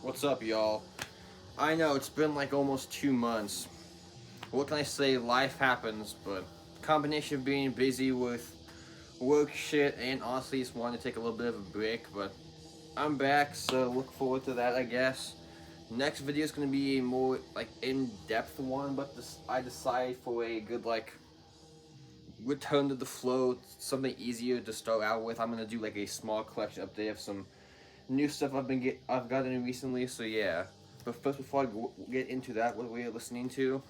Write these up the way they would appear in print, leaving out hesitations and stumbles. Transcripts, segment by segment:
What's up, y'all? I know it's been like almost 2 months. What can I say? Life happens, but combination of being busy with work shit and honestly just wanting to take a little bit of a break, but I'm back, so look forward to that, I guess. Next video is gonna be a more like in-depth one, but I decided for a good like return to the flow, something easier to start out with. I'm gonna do like a small collection update of some new stuff I've gotten recently. So yeah, but first before I get into that, what we're listening to,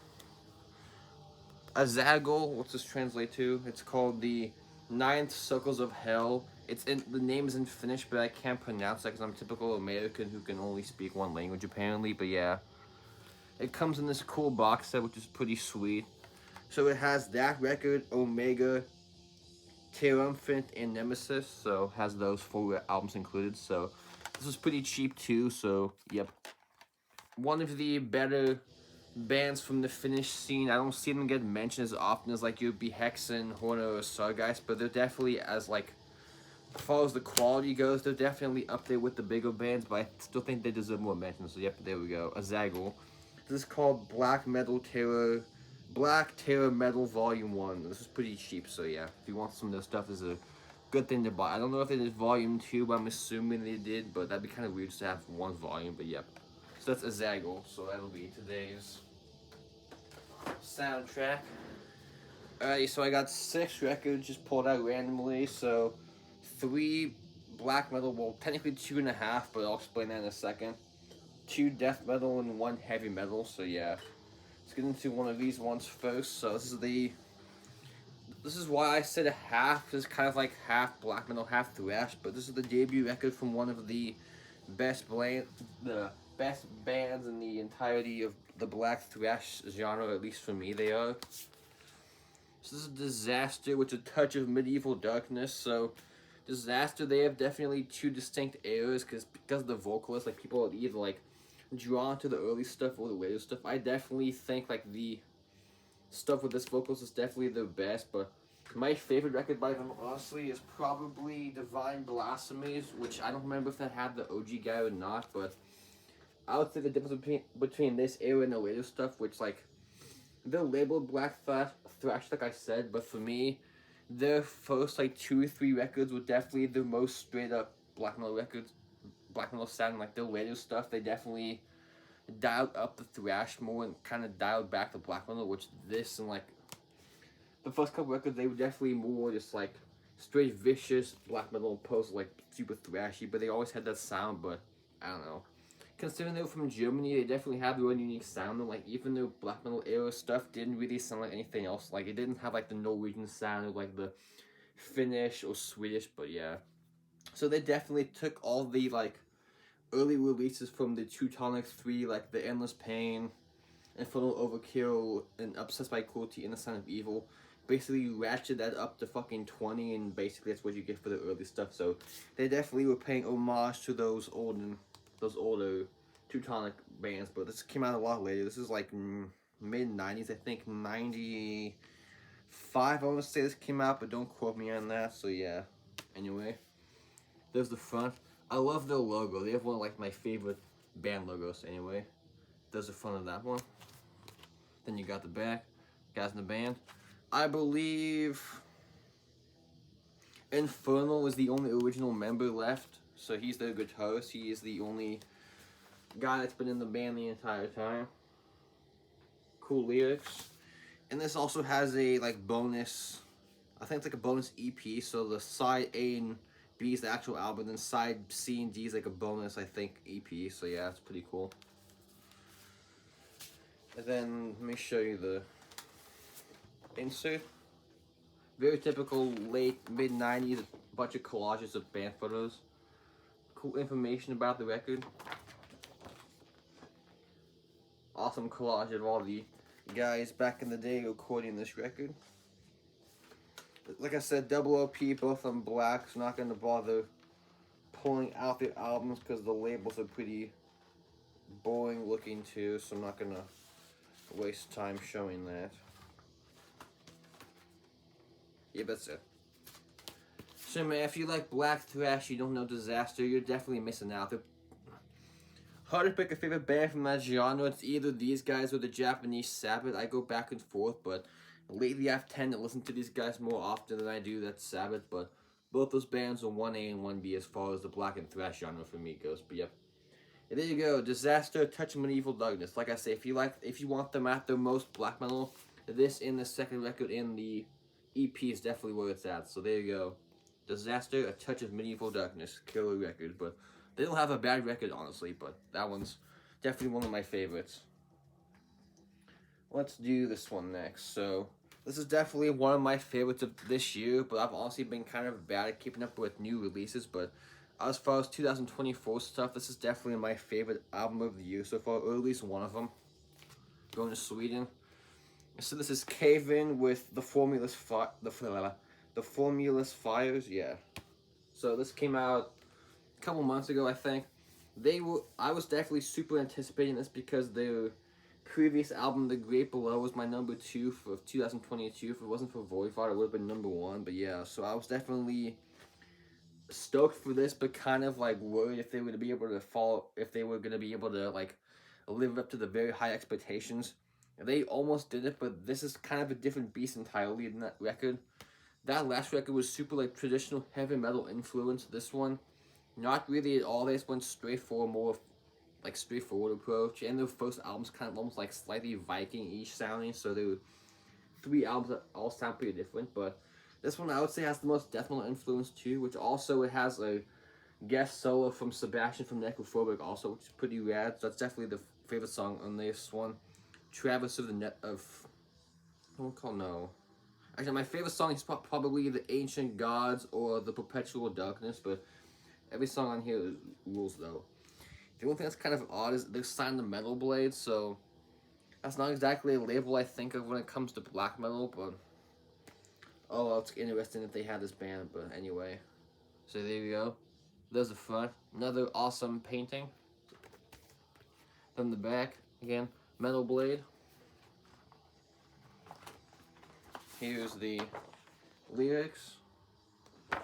Azagal. What's this translate to? It's called the Ninth Circles of Hell. The name is in Finnish, but I can't pronounce that because I'm a typical American who can only speak one language apparently. But yeah, it comes in this cool box set, which is pretty sweet. So it has that record, Omega, Triumphant, and Nemesis. So has those 4 albums included. So this was pretty cheap too. So yep, one of the better bands from the Finnish scene. I don't see them get mentioned as often as like you'd be Hexen, Horner, or Sargeist, but they're definitely as like as far as the quality goes, they're definitely up there with the bigger bands, but I still think they deserve more mention. So yep, there we go. Azagal. This is called Black Terror Metal Volume 1. This is pretty cheap, so yeah, if you want some of this stuff, this is a good thing to buy. I don't know if they did Volume 2, but I'm assuming they did, but that'd be kind of weird just to have one volume, but yep. So that's Azagal, so that'll be today's soundtrack. Alrighty, so I got 6 records just pulled out randomly. So 3 black metal, well technically 2.5, but I'll explain that in a second. 2 death metal and 1 heavy metal. So yeah, let's get into one of these ones first. So this is why I said a half. It's kind of like half black metal, half thrash. But this is the debut record from one of the best bands in the entirety of the black thrash genre. At least for me, they are. So this is Disaster with a touch of medieval darkness. So Disaster, they have definitely 2 distinct eras because of the vocalist. Like people are either like drawn to the early stuff or the later stuff. I definitely think like the stuff with this vocalist is definitely the best, but my favorite record by them, honestly, is probably Divine Blasphemies, which I don't remember if that had the OG guy or not, but I would say the difference between this era and the later stuff, which, like, they're labeled black thrash, like I said, but for me, their first, like, 2 or 3 records were definitely the most straight-up black metal records, black metal sound. Like, their later stuff, they definitely dialed up the thrash more and kind of dialed back the black metal, which this and, like, the first couple records, they were definitely more just like straight vicious black metal opposed to like super thrashy, but they always had that sound. But I don't know. Considering they were from Germany, they definitely have their own unique sound. And like even their black metal era stuff didn't really sound like anything else. Like it didn't have like the Norwegian sound or like the Finnish or Swedish. But yeah, so they definitely took all the like early releases from the Teutonic 3, like the Endless Pain, Infernal Overkill, and Obsessed by Cruelty, and the Sign of Evil. Basically, ratchet that up to fucking 20, and basically that's what you get for the early stuff. So they definitely were paying homage to those older Teutonic bands. But this came out a lot later. This is like mid 90s, I think 95. I want to say this came out, but don't quote me on that. So yeah. Anyway, there's the front. I love their logo. They have one of like my favorite band logos. Anyway, there's the front of that one. Then you got the back, guys in the band. I believe Infernal is the only original member left, so he's their guitarist. He is the only guy that's been in the band the entire time. Cool lyrics. And this also has a like bonus, I think it's like a bonus EP, so the side A and B is the actual album, then side C and D is like a bonus, I think, EP, so yeah, it's pretty cool. And then, let me show you the insert. Very typical late, mid-90s, a bunch of collages of band photos. Cool information about the record. Awesome collage of all the guys back in the day recording this record. Like I said, double OP, both of them black, so not going to bother pulling out their albums because the labels are pretty boring looking too, so I'm not going to waste time showing that. Yeah, that's it. So man, if you like black thrash, you don't know Disaster, you're definitely missing out. hard to pick a favorite band from that genre. It's either these guys or the Japanese Sabbath. I go back and forth, but lately I've tended to listen to these guys more often than I do that Sabbath. But both those bands are 1A and 1B as far as the black and thrash genre for me goes. But yep. And there you go, Disaster, Touch of Medieval Darkness. Like I say, if you want them at their most black metal, this in the second record in the EP is definitely where it's at. So there you go, Disaster, A Touch of Medieval Darkness, killer record. But they don't have a bad record, honestly. But that one's definitely one of my favorites. Let's do this one next. So this is definitely one of my favorites of this year. But I've honestly been kind of bad at keeping up with new releases. But as far as 2024 stuff, this is definitely my favorite album of the year so far, or at least one of them. Going to Sweden. So this is Cave In with the Formulous Fires, yeah. So this came out a couple months ago, I think. I was definitely super anticipating this because their previous album, The Great Below, was my number 2 for 2022. If it wasn't for Voivod, it would have been number 1. But yeah, so I was definitely stoked for this, but kind of like worried if they were to be able to if they were gonna be able to like live up to the very high expectations. They almost did it, but this is kind of a different beast entirely than that record. That last record was super like traditional heavy metal influence. This one, not really at all. They just went straight for a more like straightforward approach. And their first album's kind of almost like slightly Viking-ish sounding. So there were 3 albums that all sound pretty different, but this one I would say has the most death metal influence too, which also it has a guest solo from Sebastian from Necrophobic also, which is pretty rad. So that's definitely the favorite song on this one. Travis of the Net of I won't call no. Actually, my favorite song is probably The Ancient Gods or The Perpetual Darkness, but every song on here rules though. The only thing that's kind of odd is they're signed to Metal Blade, so that's not exactly a label I think of when it comes to black metal, but oh, well, it's interesting that they had this band, but anyway. So there you go. There's the front. Another awesome painting. From the back, again, Metal Blade. Here's the lyrics. And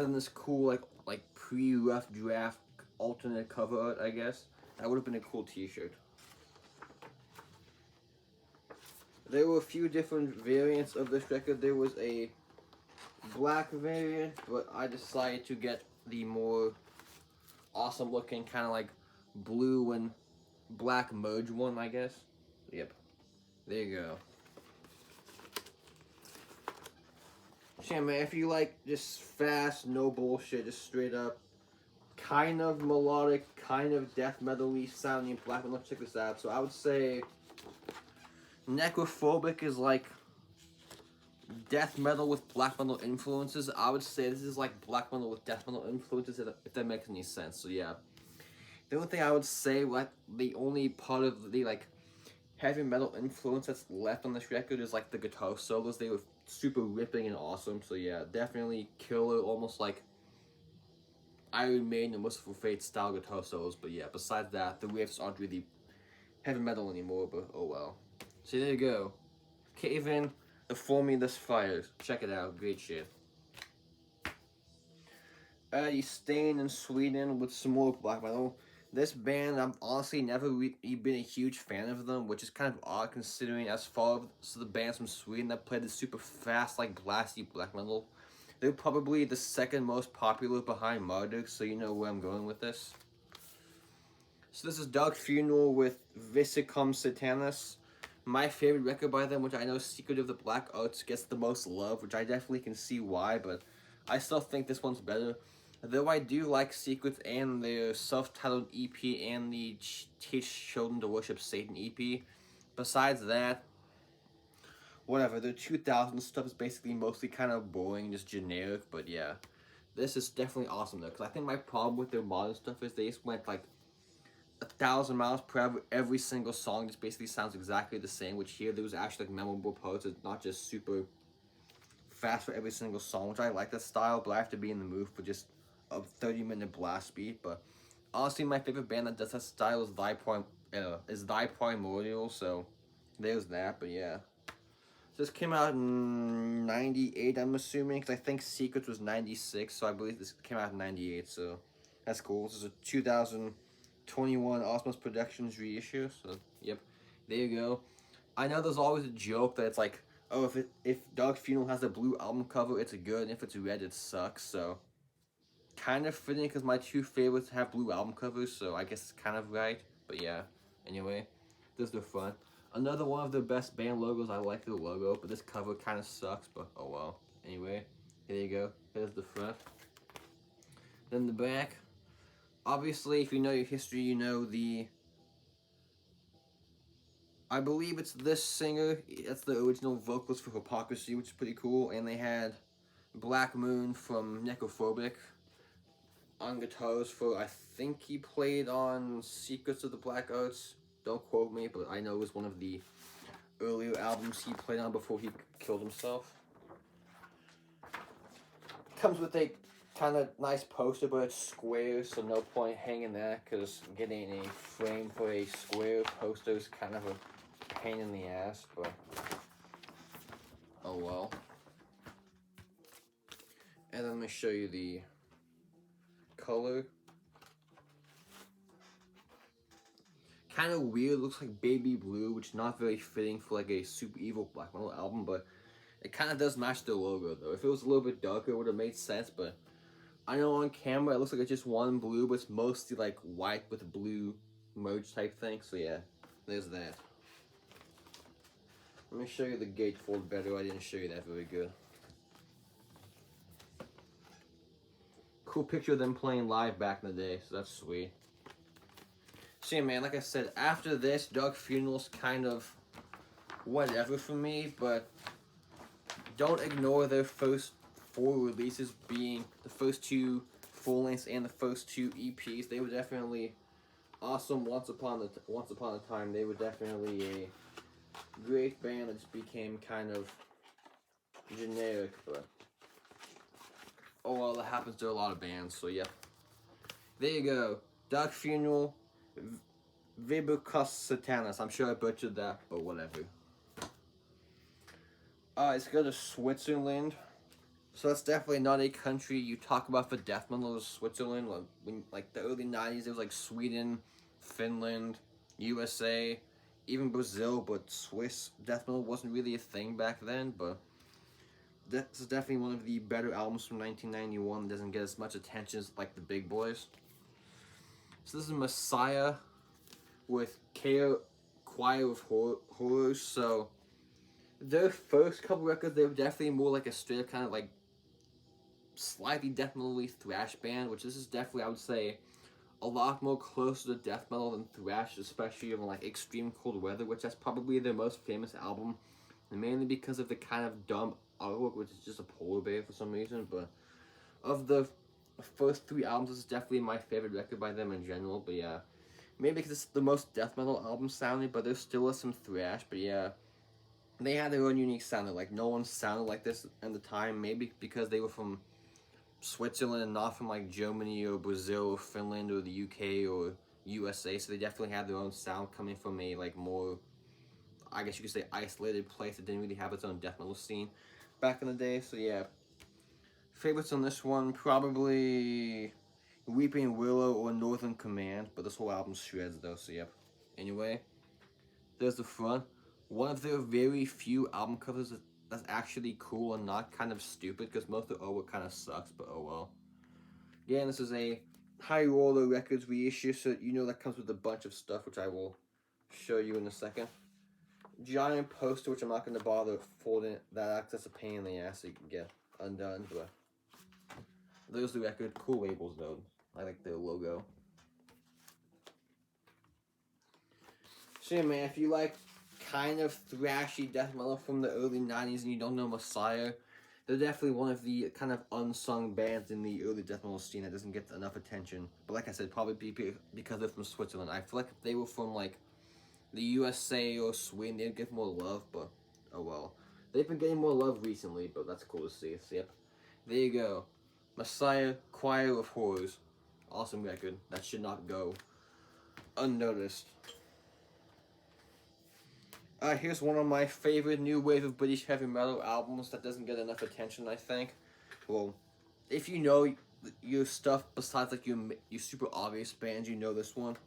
then this cool, like pre-rough draft alternate cover art, I guess. That would have been a cool t-shirt. There were a few different variants of this record. There was a black variant, but I decided to get the more awesome looking kind of like blue and black merge one, I guess. Yep. There you go. So yeah, man, if you like just fast, no bullshit, just straight up, kind of melodic, kind of death metal-y sounding black metal, check this out. So I would say Necrophobic is like death metal with black metal influences. I would say this is like black metal with death metal influences, if that makes any sense. So yeah. The only thing I would say, like, the only part of the, like, heavy metal influence that's left on this record is, like, the guitar solos. They were super ripping and awesome. So yeah, definitely killer, almost like Iron Maiden and Merciful Fate style guitar solos. But yeah, besides that, the riffs aren't really heavy metal anymore, but oh well. So there you go. Cave In, The Formulous Fires. Check it out, great shit. He's staying in Sweden with some more black metal. This band, I've honestly never been a huge fan of them, which is kind of odd considering as far as the bands from Sweden that play the super fast, like blasty black metal. They're probably the second most popular behind Marduk, so you know where I'm going with this. So this is Dark Funeral with Visicum Satanas. My favorite record by them, which I know Secret of the Black Arts gets the most love, which I definitely can see why, but I still think this one's better. Though I do like Secrets and their self-titled EP and the Teach Children to Worship Satan EP. Besides that, whatever, their 2000 stuff is basically mostly kind of boring, just generic, but yeah. This is definitely awesome though, because I think my problem with their modern stuff is they just went like 1,000 miles per hour. Every single song just basically sounds exactly the same, which here there was actually like memorable parts. It's not just super fast for every single song, which I like that style, but I have to be in the mood for just a 30-minute blast beat. But honestly, my favorite band that does that style is Thy Primordial, so there's that. But yeah, this came out in 98, I'm assuming, because I think Secrets was 96, so I believe this came out in 98, so that's cool. This is a 2000 21 Osmos Productions reissue. So, yep, there you go. I know there's always a joke that it's like, oh, if Dark Funeral has a blue album cover, it's good, and if it's red, it sucks. So, kind of fitting because my two favorites have blue album covers, so I guess it's kind of right. But yeah, anyway, this is the front. Another one of the best band logos. I like the logo, but this cover kind of sucks. But oh well. Anyway, here you go. Here's the front. Then the back. Obviously, if you know your history, you know the... I believe it's this singer. That's the original vocalist for Hypocrisy, which is pretty cool. And they had Black Moon from Necrophobic on guitars for, I think he played on Secrets of the Black Arts. Don't quote me, but I know it was one of the earlier albums he played on before he killed himself. Comes with a kind of nice poster, but it's square, so no point hanging that, because getting a frame for a square poster is kind of a pain in the ass, but oh well. And let me show you the color. Kind of weird, looks like baby blue, which is not very fitting for like a super evil black metal album, but it kind of does match the logo though. If it was a little bit darker, it would have made sense, but I know on camera it looks like it's just one blue, but it's mostly like white with blue merge type thing, so yeah, there's that. Let me show you the gatefold better. I didn't show you that very good. Cool picture of them playing live back in the day, so that's sweet. So yeah, man, like I said, after this, Dark Funeral's kind of whatever for me, but don't ignore their first 4 releases being the first 2 full lengths and the first 2 EPs. They were definitely awesome. Once upon a time, they were definitely a great band that just became kind of generic, but oh well, that happens to a lot of bands. So yeah, there you go. Dark Funeral, Vibricus Satanus. I'm sure I butchered that, but whatever. Let's go to Switzerland. So that's definitely not a country you talk about for death metal. Switzerland, like the early '90s, it was like Sweden, Finland, USA, even Brazil. But Swiss death metal wasn't really a thing back then. But this is definitely one of the better albums from 1991. It doesn't get as much attention as like the big boys. So this is Messiah with Choir of Horrors. So their first couple records, they were definitely more like a straight kind of like slightly death metal-y thrash band, which this is definitely, I would say, a lot more closer to death metal than thrash, especially on like Extreme Cold Weather, which that's probably their most famous album, and mainly because of the kind of dumb artwork, which is just a polar bear for some reason. But of the first 3 albums, this is definitely my favorite record by them in general. But yeah, maybe because it's the most death metal album sounding, but there still is some thrash. But yeah, they had their own unique sound. Like no one sounded like this at the time. Maybe because they were from Switzerland and not from like Germany or Brazil or Finland or the UK or USA. So they definitely had their own sound coming from a like more, I guess you could say, isolated place that didn't really have its own death metal scene back in the day. So yeah, favorites on this one, probably Weeping Willow or Northern Command, but this whole album shreds though, so yep. Anyway, there's the front. One of their very few album covers that's actually cool and not kind of stupid, because most of the artwork kind of sucks, but oh well. Again, this is a High Roller Records reissue, so you know that comes with a bunch of stuff, which I will show you in a second. Giant poster, which I'm not going to bother folding that out, that's a pain in the ass so you can get undone, but there's the record. Cool labels though. I like their logo. So yeah, man, if you like kind of thrashy death metal from the early 90s and you don't know Messiah, they're definitely one of the kind of unsung bands in the early death metal scene that doesn't get enough attention. But like I said, probably because they're from Switzerland. I feel like if they were from like the USA or Sweden, they'd get more love, but oh well. They've been getting more love recently, but that's cool to see. So yep, there you go. Messiah, Choir of Horrors. Awesome record. That should not go unnoticed. Here's one of my favorite new wave of British heavy metal albums that doesn't get enough attention, I think. Well, if you know your stuff besides like your super obvious bands, you know this one.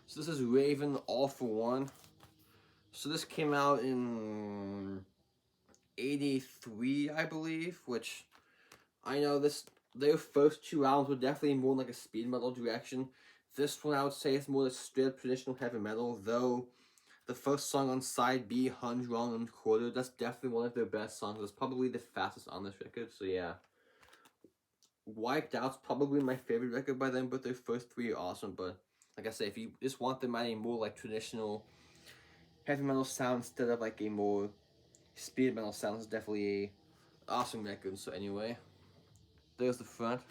So this is Raven All For One. So this came out in '83, I believe, which I know their first two albums were definitely more like a speed metal direction. This one I would say is more like straight up traditional heavy metal, though the first song on side B, Hunch Wrong and Quarter, that's definitely one of their best songs. It's probably the fastest on this record, so yeah. Wiped Out's probably my favorite record by them, but their first three are awesome. But like I say, if you just want them at a more like traditional heavy metal sound instead of like a more speed metal sound, it's definitely a awesome record. So anyway, there's the front.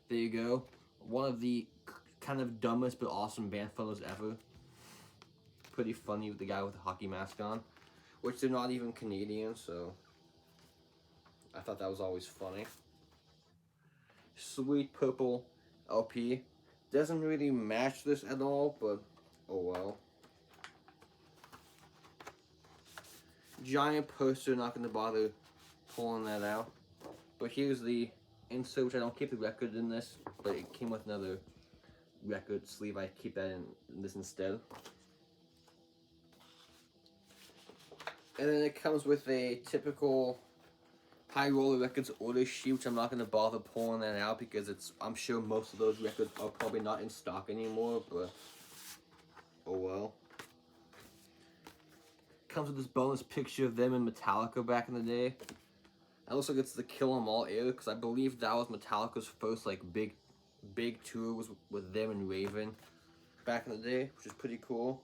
There you go. One of the kind of dumbest but awesome band photos ever. Pretty funny with the guy with the hockey mask on, which they're not even Canadian, so I thought that was always funny. Sweet Purple LP. Doesn't really match this at all, but oh well. Giant poster, not going to bother pulling that out. But here's the insert, which I don't keep the record in this, but it came with another record sleeve. I keep that in this instead. And then it comes with a typical High Roller Records order sheet, which I'm not going to bother pulling that out because I'm sure most of those records are probably not in stock anymore, but oh well. Comes with this bonus picture of them and Metallica back in the day. It looks like it's the Kill 'Em All era, because I believe that was Metallica's first like big tour was with them and Raven back in the day, which is pretty cool.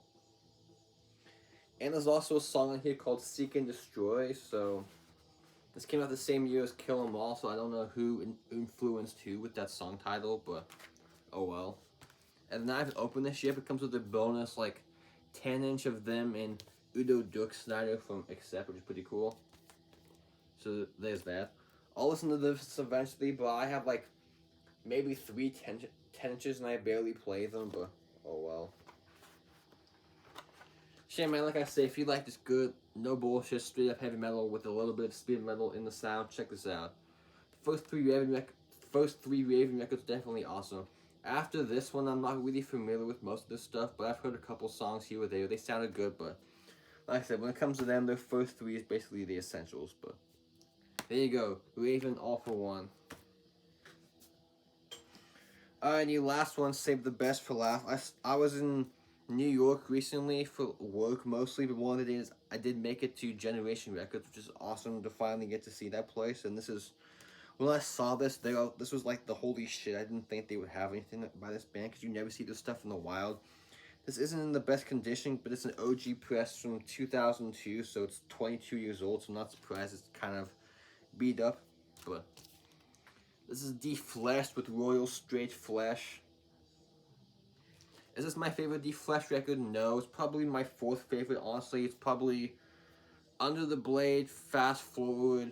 And there's also a song on here called Seek and Destroy, so this came out the same year as Kill 'Em All, so I don't know who influenced who with that song title, but oh well. And then I haven't opened this yet, but it comes with a bonus like 10-inch of them and Udo Dirkschneider from Accept, which is pretty cool. So there's that. I'll listen to this eventually, but I have like maybe 10 inches and I barely play them, but oh well. Shit, man, like I say, if you like this good, no bullshit, straight up heavy metal with a little bit of speed metal in the sound, check this out. The first three Raven records definitely awesome. After this one, I'm not really familiar with most of this stuff, but I've heard a couple songs here or there. They sounded good, but like I said, when it comes to them, their first three is basically the essentials, but there you go, Raven All For One. Alright, the last one, save the best for last. I was in New York recently for work mostly, but one of the days I did make it to Generation Records, which is awesome to finally get to see that place. And this is, when I saw this, this was like the holy shit. I didn't think they would have anything by this band, because you never see this stuff in the wild. This isn't in the best condition, but it's an OG press from 2002, so it's 22 years old, so I'm not surprised it's kind of beat up, but this is Defleshed with Royal Straight Flesh. Is this my favorite Defleshed record? No, it's probably my fourth favorite, honestly. It's probably Under the Blade, Fast Forward,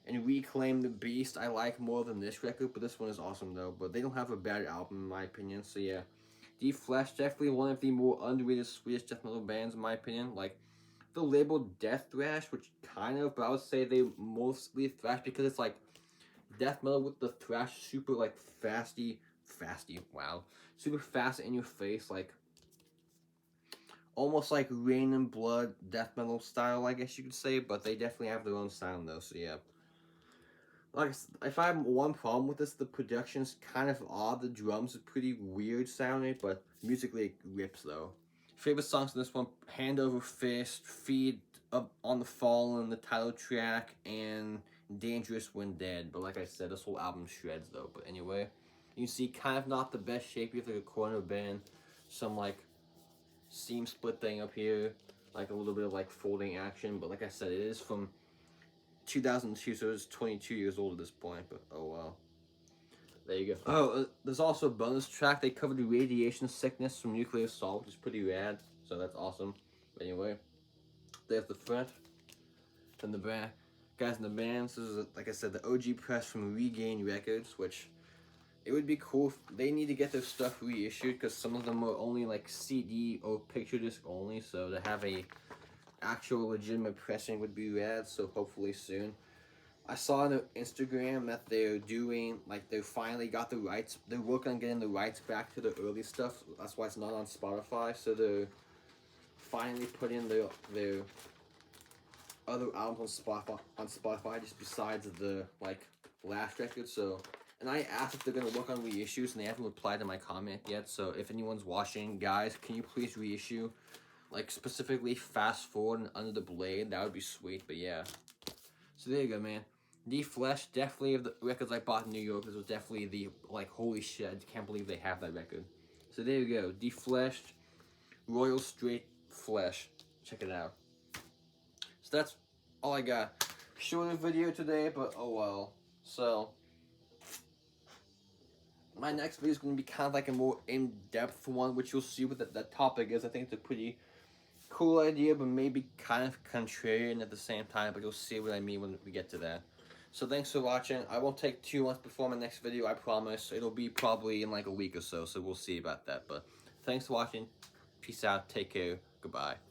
and Reclaim the Beast I like more than this record, but this one is awesome though. But they don't have a bad album in my opinion, so yeah. Defleshed, definitely one of the more underrated Swedish death metal bands in my opinion. Like, the label Death Thrash, which kind of, but I would say they mostly thrash because it's like death metal with the thrash super like fasty, wow, super fast in your face, like almost like Rain and Blood death metal style, I guess you could say, but they definitely have their own sound though, so yeah. Like, if I have one problem with this, the production's kind of odd, the drums are pretty weird sounding, but musically it rips though. Favorite songs in this one, Hand Over Fist, Feed Up on the Fallen, the title track, and Dangerous When Dead. But like I said, this whole album shreds though. But anyway, you can see kind of not the best shape. You have like a corner band, some like seam split thing up here, like a little bit of like folding action. But like I said, it is from 2002, so it's 22 years old at this point. But oh well. There you go. Oh, there's also a bonus track. They covered Radiation Sickness from Nuclear Assault, which is pretty rad. So that's awesome. But anyway, there's the front and the back. Guys in the band, this is, like I said, the OG press from Regain Records, which it would be cool if they need to get their stuff reissued, because some of them are only like CD or picture disc only, so to have a actual legitimate pressing would be rad, so hopefully soon. I saw on Instagram that they're doing, like, they finally got the rights. They're working on getting the rights back to the early stuff. That's why it's not on Spotify. So they're finally putting their other albums on Spotify just besides the, like, last record. So, and I asked if they're gonna work on reissues, and they haven't replied to my comment yet. So if anyone's watching, guys, can you please reissue, like, specifically Fast Forward and Under the Blade? That would be sweet. But yeah, so there you go, man. D-Flesh, definitely of the records I bought in New York, this was definitely the, like, holy shit, I can't believe they have that record. So there you go, D-Flesh, Royal Straight Flesh. Check it out. So that's all I got. Shorter video today, but oh well. So, my next video is going to be kind of like a more in-depth one, which you'll see what that topic is. I think it's a pretty cool idea, but maybe kind of contrarian at the same time, but you'll see what I mean when we get to that. So thanks for watching. I won't take 2 months before my next video, I promise. It'll be probably in like a week or so, so we'll see about that. But thanks for watching. Peace out. Take care. Goodbye.